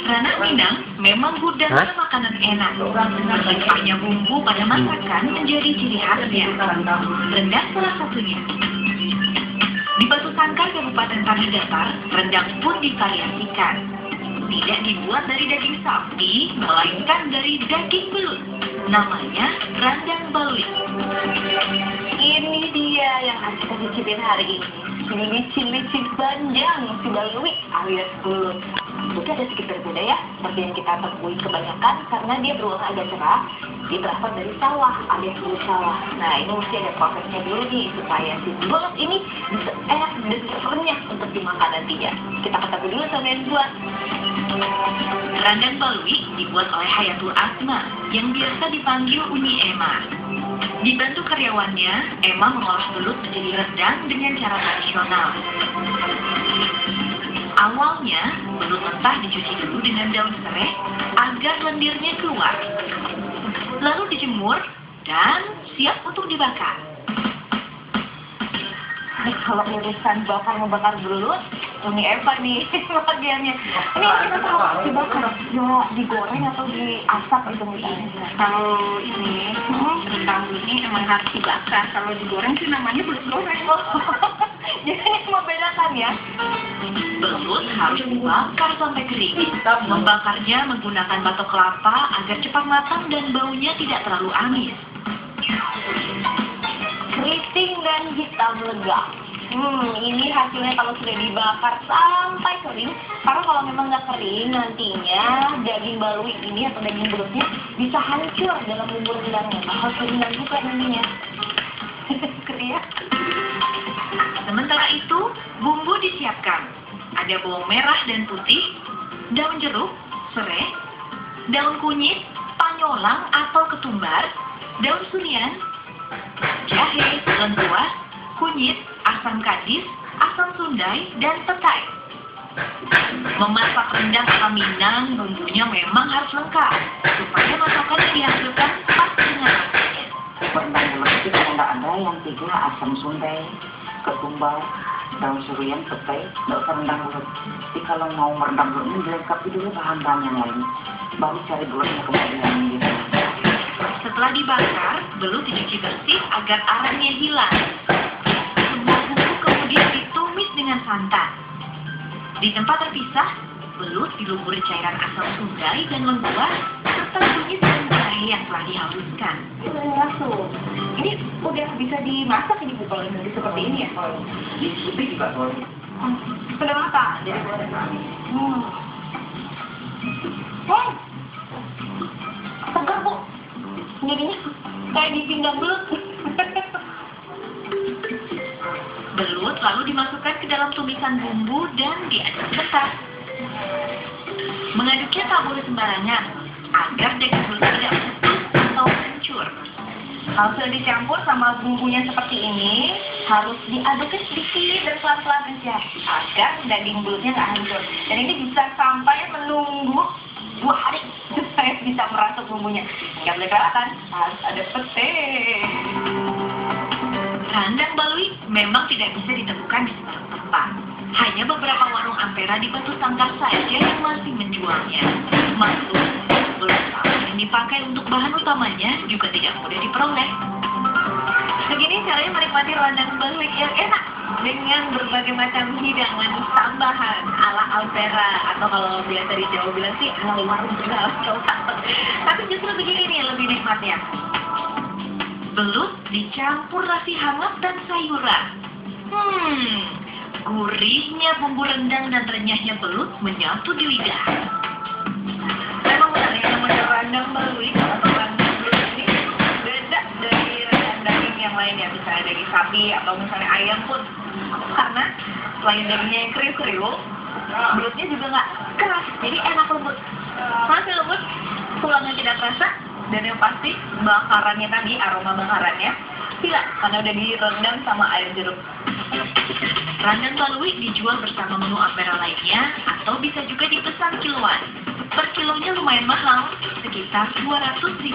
Ranang Minang memang gudang makanan enak. Melimpahnya bumbu pada masakan menjadi ciri khasnya. Rendang salah satunya. Di Batu Sangkar, Kabupaten Tanah Datar, rendang pun divariasikan. Tidak dibuat dari daging sapi, melainkan dari daging belut. Namanya rendang balui. Ini dia yang harus kita cicipin hari ini. Ini licin-licin panjang si balui alias belut. Bentuknya ada sedikit berbeda ya, seperti yang kita temui kebanyakan karena dia berwarna agak cerah. Dia berasal dari sawah alias belut sawah. Nah, ini mesti ada prosesnya dulu nih supaya si belut ini bisa enak dan renyah untuk dimakan nantinya. Kita ketahui dulu sama yang buat. Rendang balui dibuat oleh Hayatul Asma yang biasa dipanggil Uni Ema. Dibantu karyawannya, Ema mengolah belut menjadi rendang dengan cara tradisional. Awalnya, belut mentah dicuci dulu dengan daun serai agar lendirnya keluar. Lalu dijemur dan siap untuk dibakar. Kalau urusan membakar belut, Uni Eva nih bagiannya. Ini kita tahu dibakar, ya digoreng atau diasak gitu misalnya. Kalau ini rendang ini emang harus dibakar. Kalau digoreng sih namanya belut goreng. Jadi membedakan ya. Belut harus dibakar sampai kering. Membakarnya menggunakan batok kelapa agar cepat matang dan baunya tidak terlalu amis. Keriting dan hitam legam. Ini hasilnya kalau sudah dibakar sampai kering. Karena kalau memang nggak kering, nantinya daging balui ini atau daging belutnya bisa hancur dalam bumbu rendangnya. Harus rendang juga nantinya. Keren ya? Sementara itu, bumbu disiapkan. Ada bawang merah dan putih, daun jeruk, serai, daun kunyit, panyolang atau ketumbar, daun surian, jahe, lengkuas, kunyit, asam kadis, asam sundai, dan petai. Memasak rendang ala Minang, bumbunya memang harus lengkap, supaya masakan yang dihasilkan pas dengan rasanya. Rendang belut itu kalau nggak ada yang tiga asam sundai, ketumbar, daun surian, petai, nggak usah rendang belut. Jadi kalau mau merendang belut ini dilengkapi dulu bahan-bahan yang lain, baru cari belutnya kemudian gitu. Setelah dibakar, belut dicuci bersih agar arangnya hilang. Semua bumbu kemudian ditumis dengan santan. Di tempat terpisah, belut dilumuri cairan asam sundai dan lengkuas serta kunyit dan jahe yang telah dihaluskan. Langsung. Ini udah bisa dimasak ini Bu kalau ini seperti ini ya? Dicicipi juga boleh. Sudah masak? Jadi boleh. Segar Bu. Jadinya kayak di pinggang belut. Belut lalu dimasukkan ke dalam tumisan bumbu dan diaduk sebentar. Mengaduknya tak boleh sembarangan agar daging belut tidak putus atau hancur. Kalau sudah dicampur sama bumbunya seperti ini, harus diaduk sedikit dan pelan-pelan aja agar daging belutnya nggak hancur. Dan ini bisa sampai menunggu 2 hari supaya bisa merasuk bumbunya. Nggak boleh kelewatan, harus ada pete. Rendang balui memang tidak bisa ditemukan di sembarang tempat. Hanya beberapa warung ampera di Batu Sangkar saja yang masih menjualnya. Maklum, belut sawah yang dipakai untuk bahan utamanya juga tidak mudah diperoleh. Begini caranya menikmati rendang balui yang enak dengan berbagai macam hidangan tambahan ala ampera atau kalau biasa di Jawa bilang sih ala warung segala. Tapi justru begini nih yang lebih nikmatnya. Belut dicampur nasi hangat dan sayuran. Gurihnya bumbu rendang dan renyahnya belut menyatu di lidah. Memang benar ya, namanya rendang balui atau rendang belut ini beda dari rendang daging yang lainnya, misalnya daging sapi atau misalnya ayam pun. Karena selain dagingnya yang kriuk-kriuk, belutnya juga nggak keras, jadi enak lembut. Masih lembut, tulangnya tidak terasa, dan yang pasti bakarannya tadi, aroma bakarannya hilang karena udah direndam sama air jeruk. Rendang balui dijual bersama menu ampera lainnya atau bisa juga dipesan kiloan. Per kilonya lumayan mahal, sekitar Rp200.000.